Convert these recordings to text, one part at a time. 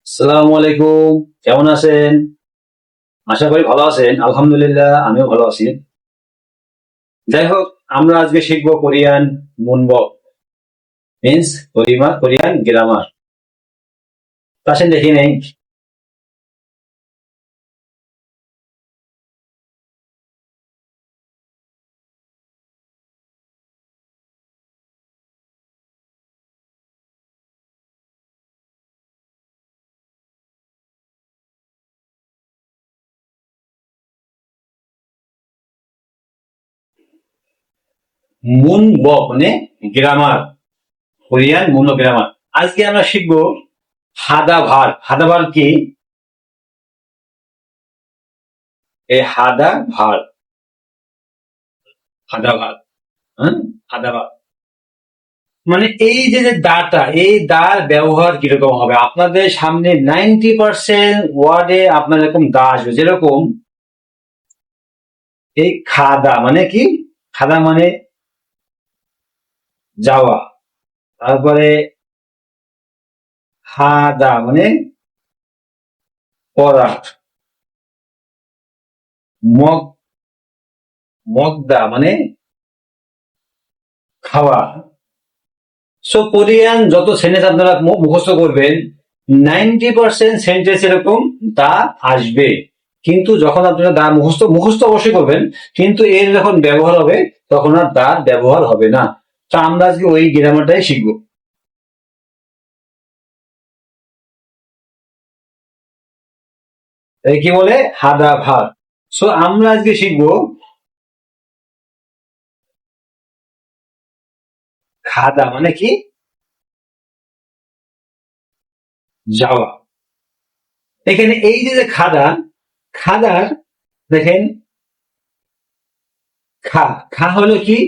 আসসালামু আলাইকুম। কেমন আছেন? আশা করি ভালো আছেন। আলহামদুলিল্লাহ, আমিও ভালো আছি। যাই হোক, আমরা আজকে শিখবো কোরিয়ান মুনবক, মিন্স কোরিয়ান গ্রামার। আসেন দেখি নেই। মুনবক মানে গ্রামার, কোরিয়ান মুনবক গ্রামার। আজকে আমরা শিখবো হাদা ভার। হাদা ভার কি? এই হাদা ভার, হ্যাঁ, হাদা ভার মানে এই যে দাটা, এই দার ব্যবহার কিরকম হবে আপনাদের সামনে। 90% ওয়ার্ডে আপনার এরকম দা আসবে, যেরকম এই খাদা মানে কি? খাদা মানে যাওয়া। তারপরে হাদা মানে পড়া। মগ মগদা মানে খাওয়া। সো কোরিয়ান যত সেন্টেন্স আপনারা মুখস্থ করবেন, 90% সেন্টেন্স এরকম দা আসবে। কিন্তু যখন আপনারা দা মুখস্থ মুখস্থ অবশ্যই করবেন, কিন্তু এর যখন ব্যবহার হবে তখন আর দার ব্যবহার হবে না। তো আমরা আজকে ওই গ্রামারটাই শিখবো। এই কি বলে? হাদা ভার। সো আমরা আজকে শিখবো খাদা মানে কি? যাওয়া। এখানে এই যে খাদা, খাদার দেখেন, খা খা হলো কি?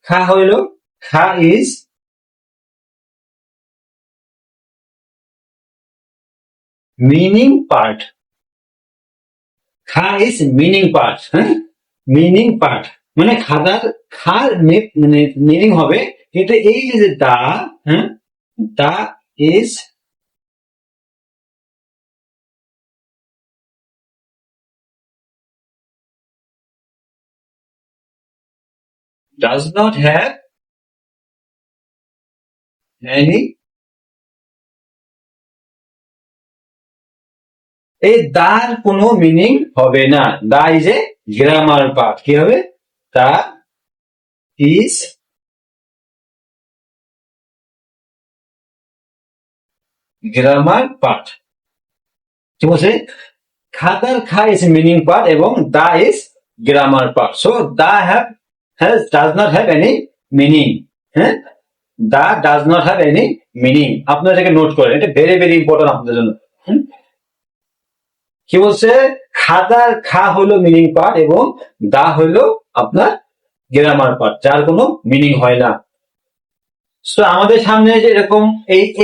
খা হইলো, খা ইজ মিনিং পার্ট। খা ইজ মিনিং পার্ট, হ্যাঁ, মিনিং পার্ট মানে খাদার খার মানে মিনিং হবে। কিন্তু এই যে দা, হ্যাঁ, দা is does not have any. এই দার কোনো মিনিং হবে না। দা ইজ এ গ্রামার পার্ট। কি হবে? দা ইজ গ্রামার পার্ট। ঠিক আছে? খাতার খা ইজ মিনিং পার্ট এবং দা ইজ গ্রামার পার্ট। সো দা does not have any meaning. হ্যাঁ, দা does not have any meaning. আপনারা এটাকে নোট করেন, এটা ভেরি ভেরি ইম্পর্টেন্ট আপনাদের জন্য। হুম? কি বলছে? খাতার খা হলো মিনিং পার্ট এবং দা হলো আপনার গ্রামার পার্ট, যার কোনো মিনিং হয় না। সো আমাদের সামনে যে এরকম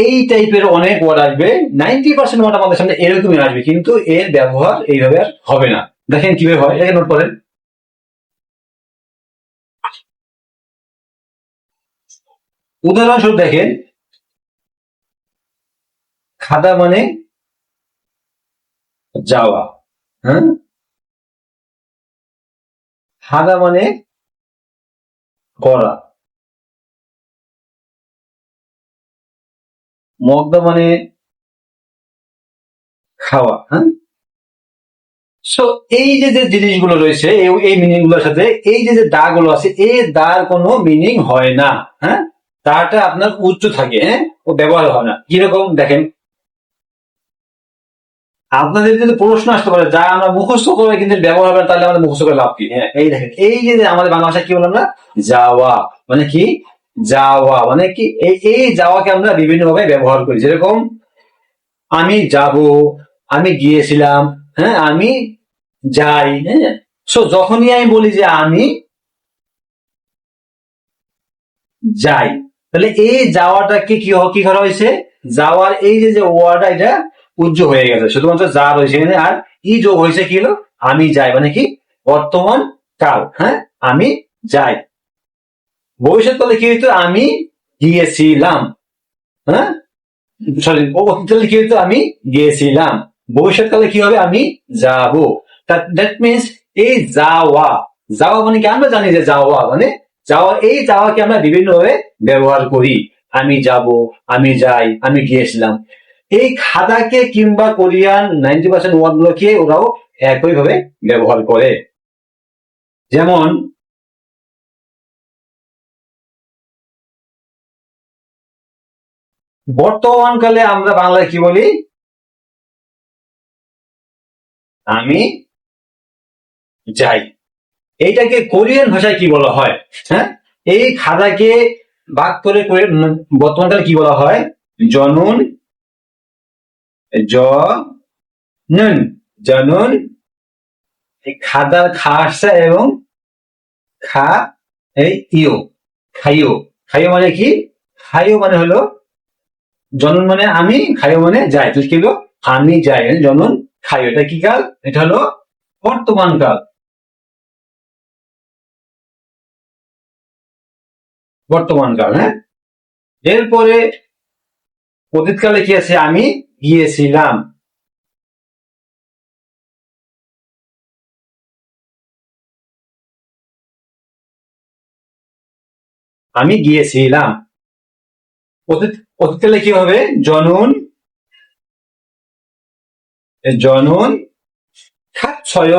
এই টাইপের অনেক ওয়ার্ড আসবে। 90% ওয়ার্ড আমাদের সামনে এরকমই আসবে, কিন্তু এর ব্যবহার এইভাবে আর হবে না। দেখেন কিভাবে হয়, এটাকে নোট করেন। উদাহরণস্বরূপ দেখেন, খাদা মানে যাওয়া, হ্যাঁ, হাদা মানে করা, মগদা মানে খাওয়া, হ্যাঁ। সো এই যে জিনিসগুলো রয়েছে, এই মিনিং গুলোর সাথে এই যে দা গুলো আছে, এই দার কোনো মিনিং হয় না। হ্যাঁ, দাটা আপনার উচ্চ থাকে, হ্যাঁ, ও ব্যবহার হয় না। কিরকম দেখেন, আপনাদের যদি প্রশ্ন আসতে পারে যা আমরা মুখস্থ করে কিন্তু ব্যবহার হবে না, তাহলে আমাদের মুখস্থ করে লাভ কি? হ্যাঁ, এই দেখেন, এই যে আমাদের বাংলা ভাষায় কি বললাম না, যাওয়া মানে কি? যাওয়া মানে কি? এই যাওয়াকে আমরা বিভিন্ন ভাবে ব্যবহার করি, যেরকম আমি যাব, আমি গিয়েছিলাম, হ্যাঁ, আমি যাই, হ্যাঁ। সো যখনই আমি বলি যে আমি যাই, তাহলে এই যাওয়াটাকে কি করা হয়েছে? যাওয়ার এই যে ওয়ার্ডটা, এটা উজ্জ্ব হয়ে গেছে, শুধুমাত্র যা রয়েছে এখানে। আর ই যোগ হয়েছে কি হলো? আমি যাই মানে কি? বর্তমান কাল, হ্যাঁ, আমি যাই। ভবিষ্যৎ কালে কি হইতো? আমি গিয়েছিলাম, হ্যাঁ। সরি, অতীতকালে কি হতো, আমি গিয়েছিলাম। ভবিষ্যৎকালে কি হবে, আমি যাব। দ্যাট মিনস এই যাওয়া, যাওয়া মানে কি, আমরা জানি যে যাওয়া মানে যাওয়া, এই যাওয়াকে আমরা বিভিন্ন ভাবে ব্যবহার করি। আমি যাব, আমি যাই, আমি গিয়েছিলাম। এই খাদাকে কিংবা কোরিয়ান 90% ওয়ার্ড গুলোকে ওরাও একই ভাবে ব্যবহার করে। যেমন বর্তমানকালে আমরা বাংলায় কি বলি, আমি যাই। এইটাকে কোরিয়ান ভাষায় কি বলা হয়? হ্যাঁ, এই খাদাকে ভাগ করে করে বর্তমানকালে কি বলা হয়, জনুন, জনুন, জনুন। এই খাদার খা আসছে এবং খা, এই ইও, খাইও। খাইও মানে কি, খাইও মানে হলো জনন মানে আমি, খাইও মানে যাই। তো কি হলো, আমি যাই, জনন খাইও। এটা কি কাল, এটা হলো বর্তমান কাল, বর্তমান কাল। হ্যাঁ, এরপরে অতীতকালে কি আছে, আমি গিয়েছিলাম, আমি গিয়েছিলাম। অতীতকালে কি হবে, জনুন, জনুন খাচ্ছয়,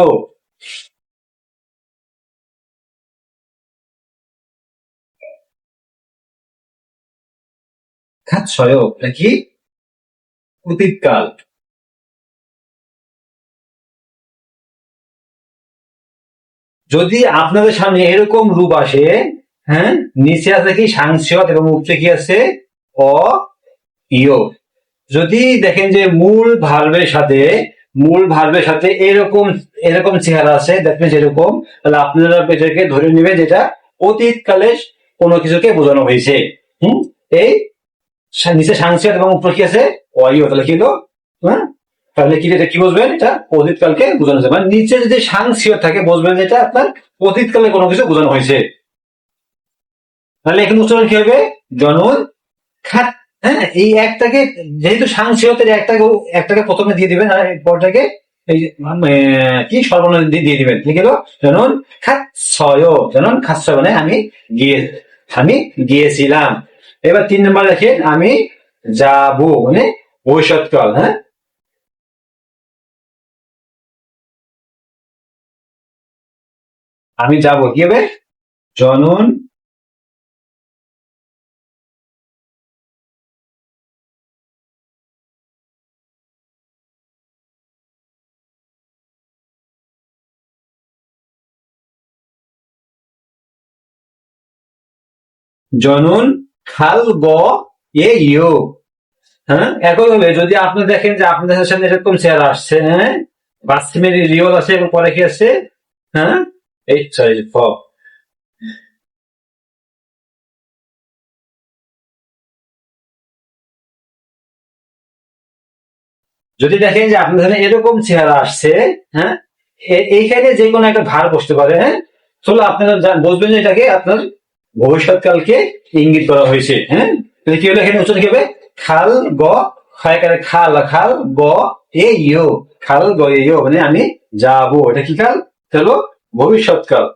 খাচ্ছয়, এটা কি অতীতকাল। যদি আপনাদের সামনে এরকম রূপ আসে, হ্যাঁ, নিচে আছে কি সাংসিয়ত এবং উপরে কি আছে অ ইয়। যদি দেখেন যে মূল ভার্বের সাথে এরকম এরকম চেহারা আছে, দ্যাট মিনস এরকম, তাহলে আপনারা এটাকে ধরে নেবেন যেটা অতীতকালে কোনো কিছুকে বোঝানো হয়েছে। এই নিচে সাংসিয়ত এবং উপরে কি আছে অয়, তাহলে কি হলো, হ্যাঁ, তাহলে কি এটা কি বুঝবেন, এটা অতীতকালকে বোঝানো হয়েছে। মানে নিচে যদি সাংসিয়ত থাকে বুঝবেন যে এটা আপনার অতীতকালে কোনো কিছু বোঝানো হয়েছে। তাহলে এখানে উচ্চারণ কি হবে, জনন খাত। হ্যাঁ, এই একটাকে যেহেতু সাংসিয়তের একটাকে একটাকে প্রথমে দিয়ে দিবেন আর পরটাকে এই কি সর্বনাম দিয়ে দিবেন, ঠিক হলো, জনন খাচ্ছয়, জনন খাচ্ছয় মানে আমি গিয়ে, আমি গিয়েছিলাম। এবার 3 নম্বর দেখেন, আমি যাব মানে ভবিষ্যৎকাল। হ্যাঁ, আমি যাব কি হবে, জনন, জনন খাল গ এ ইউ। হ্যাঁ, একইভাবে যদি আপনি দেখেন যে আপনাদের সামনে এরকম চেয়ার আসছে, হ্যাঁ, বাথরুমের রিওল আছে এবং পরে কি আছে, হ্যাঁ, এই সরি ফ। যদি দেখেন যে আপনাদের সামনে এরকম চেহারা আসছে, হ্যাঁ, এইখানে যে কোনো একটা ভার বসতে পারে। হ্যাঁ, চলো আপনারা বুঝবেন যে এটাকে আপনার ভবিষ্যৎকালকে ইঙ্গিত করা হয়েছে। হ্যাঁ, তাহলে কি হলো, এখানে উচ্চারণ কি হবে, খাল গ, খায়কারে খাল, খাল গ এ ইউ, খাল গ এ ইউ মানে আমি যাবো। এটা কি কাল, চলো ভবিষ্যৎকাল।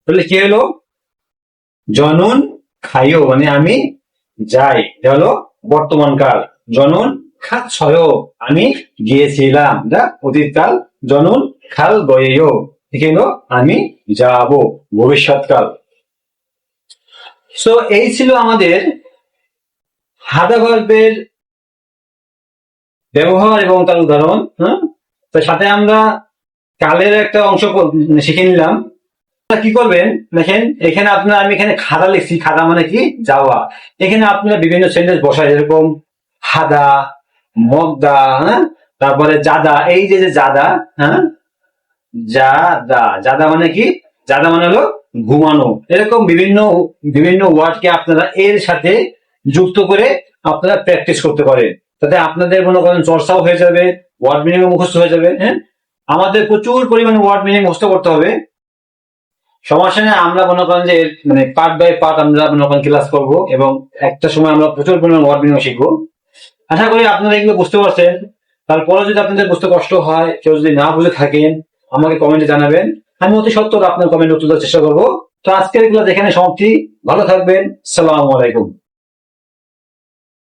তাহলে কি হলো, জনন খাইও মানে আমি যাই, এটা হলো বর্তমান কাল। জনন খাচ্ছয় আমি গিয়েছিলাম, এটা অতীতকাল। জনন খাল গয়েও, ঠিক হলো আমি যাব, ভবিষ্যৎকাল। সো এই ছিল আমাদের হাদা ভার্বের ব্যবহার এবং তার উদাহরণ। হ্যাঁ, তার সাথে আমরা কালের একটা অংশ শিখে নিলাম। কি করবেন দেখেন, এখানে আপনার, আমি এখানে খাদা লিখছি, খাদা মানে কি যাওয়া। এখানে আপনারা বিভিন্ন সেন্টেন্স বসায়, যেরকম হাদা, মগদা, হ্যাঁ, তারপরে জাদা, এই যে যে জাদা, হ্যাঁ, জাদা, জাদা মানে কি, জাদা মানে হলো ঘুমানো, এরকম বিভিন্ন বিভিন্ন ওয়ার্ডকে আপনারা এর সাথে যুক্ত করে আপনারা প্র্যাকটিস করতে পারেন। তাতে আপনাদের মনে করেন চর্চাও হয়ে যাবে, ওয়ার্ড মিনিং মুখস্থ হয়ে যাবে। হ্যাঁ, আমাদের প্রচুর পরিমাণে ওয়ার্ড মিনিং মুখস্থ করতে হবে। সমস্যা নেই, আমরা মনে করেন যে মানে পার্ট বাই পার্ট আমরা মনে করেন ক্লাস করবো এবং একটা সময় আমরা প্রচুর পরিমাণে ওয়ার্ড মিনিং শিখবো। আশা করি আপনারা এগুলো বুঝতে পারছেন। তারপরে যদি আপনাদের বুঝতে কষ্ট হয়, কেউ যদি না বুঝে থাকেন, আমাকে কমেন্টে জানাবেন। আমি অতি সত্বর আপনার কমেন্ট উত্তর দেওয়ার চেষ্টা করবো। তো আজকের এগুলো যেখানে সমাপ্তি। ভালো থাকবেন। সালামু আলাইকুম।